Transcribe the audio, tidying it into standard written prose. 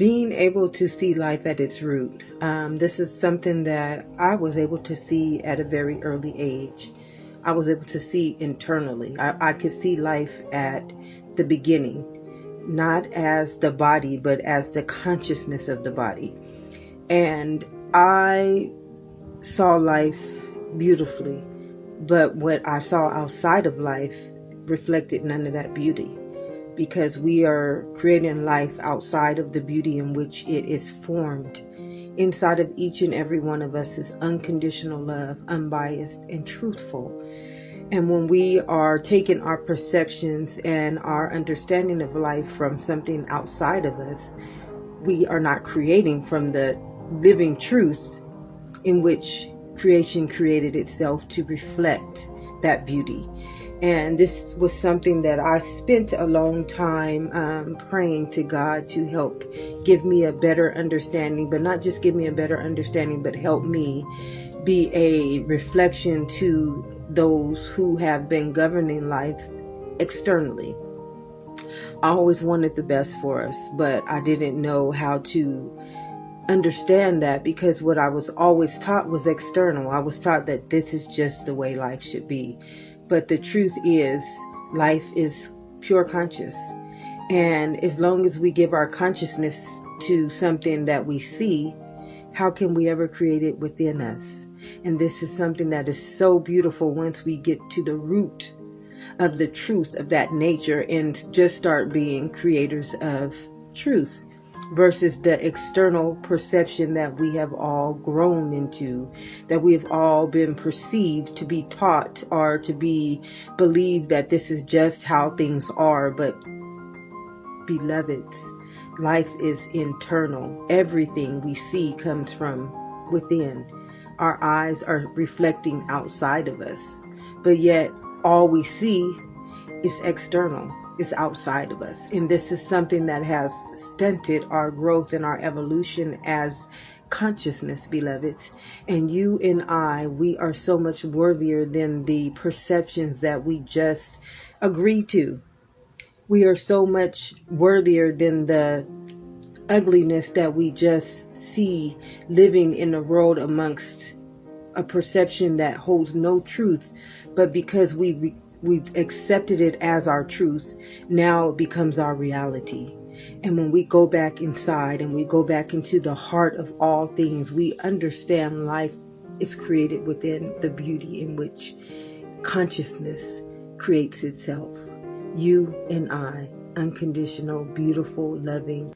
being able to see life at its root. This is something that I was able to see at a very early age. I was able to see internally. I could see life at the beginning, not as the body, but as the consciousness of the body. And I saw life beautifully, but what I saw outside of life reflected none of that beauty, because we are creating life outside of the beauty in which it is formed. Inside of each and every one of us is unconditional love, unbiased and truthful. And when we are taking our perceptions and our understanding of life from something outside of us, we are not creating from the living truth in which creation created itself to reflect that beauty. And this was something that I spent a long time praying to God to help give me a better understanding, but not just give me a better understanding, but help me be a reflection to those who have been governing life externally. I always wanted the best for us, but I didn't know how to understand that, because what I was always taught was external. I was taught that this is just the way life should be. But the truth is, life is pure conscious. And as long as we give our consciousness to something that we see, how can we ever create it within us? And this is something that is so beautiful once we get to the root of the truth of that nature and just start being creators of truth, versus the external perception that we have all grown into, that we have all been perceived to be taught or to be believed that this is just how things are. But beloveds, life is internal. Everything we see comes from within. Our eyes are reflecting outside of us, but yet all we see is external, is outside of us. And this is something that has stunted our growth and our evolution as consciousness, beloveds. And you and I, we are so much worthier than the perceptions that we just agree to. We are so much worthier than the ugliness that we just see living in the world amongst a perception that holds no truth. But because we've accepted it as our truth, now it becomes our reality. And when we go back inside and we go back into the heart of all things, we understand life is created within the beauty in which consciousness creates itself. You and I, unconditional, beautiful, loving